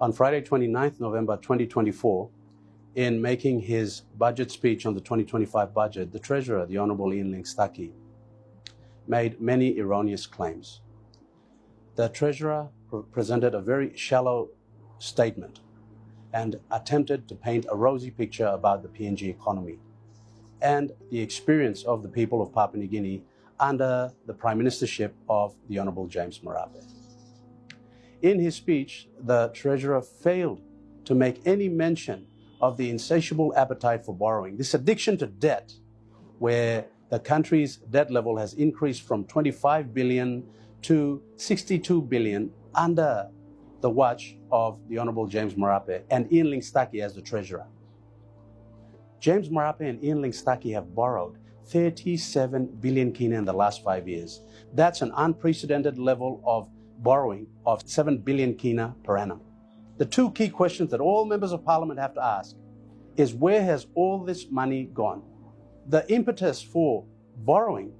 On Friday, 29th November 2024, in making his budget speech on the 2025 budget, the Treasurer, the Honourable Ian Staki, made many erroneous claims. The Treasurer presented a very shallow statement and attempted to paint a rosy picture about the PNG economy and the experience of the people of Papua New Guinea under the Prime Ministership of the Honourable James Marape. In his speech, the Treasurer failed to make any mention of the insatiable appetite for borrowing, this addiction to debt, where the country's debt level has increased from 25 billion to 62 billion under the watch of the Honourable James Marape and Ian Staki as the Treasurer. James Marape and Ian Staki have borrowed 37 billion kina in the last 5 years. That's an unprecedented level of borrowing of 7 billion kina per annum. The two key questions that all members of parliament have to ask is, where has all this money gone? The impetus for borrowing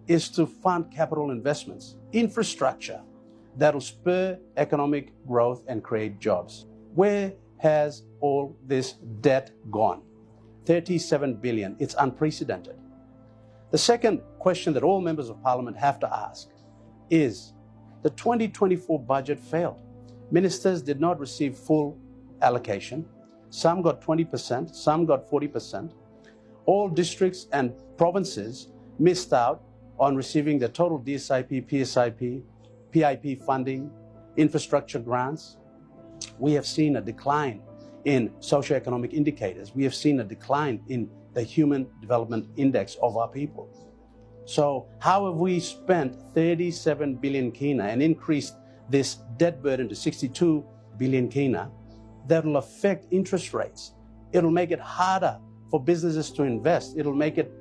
is to fund capital investments, infrastructure that'll spur economic growth and create jobs. Where has all this debt gone? 37 billion, it's unprecedented. The second question that all members of parliament have to ask is, the 2024 budget failed. Ministers did not receive full allocation. Some got 20%, some got 40%. All districts and provinces missed out on receiving the total DSIP, PSIP, PIP funding, infrastructure grants. We have seen a decline in socioeconomic indicators. We have seen a decline in the Human Development Index of our people. So how have we spent 37 billion kina and increased this debt burden to 62 billion kina that will affect interest rates? It'll make it harder for businesses to invest. It'll make it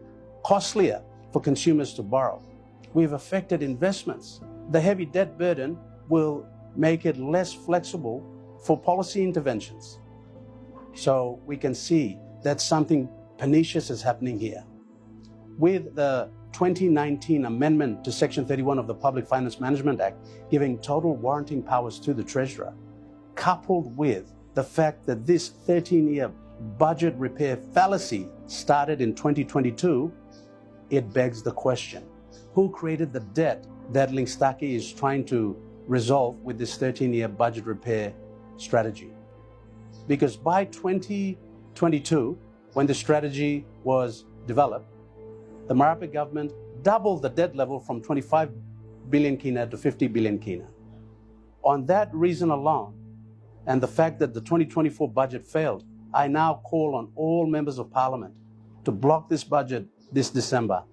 costlier for consumers to borrow. We've affected investments. The heavy debt burden will make it less flexible for policy interventions. So we can see that something pernicious is happening here. With the 2019 amendment to Section 31 of the Public Finance Management Act, giving total warranting powers to the Treasurer, coupled with the fact that this 13-year budget repair fallacy started in 2022, it begs the question, who created the debt that Staki is trying to resolve with this 13-year budget repair strategy? Because by 2022, when the strategy was developed, the Marape government doubled the debt level from 25 billion kina to 50 billion kina. On that reason alone, and the fact that the 2024 budget failed, I now call on all members of parliament to block this budget this December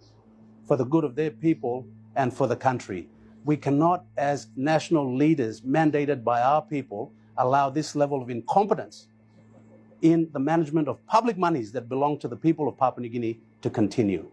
for the good of their people and for the country. We cannot, as national leaders mandated by our people, allow this level of incompetence in the management of public monies that belong to the people of Papua New Guinea to continue.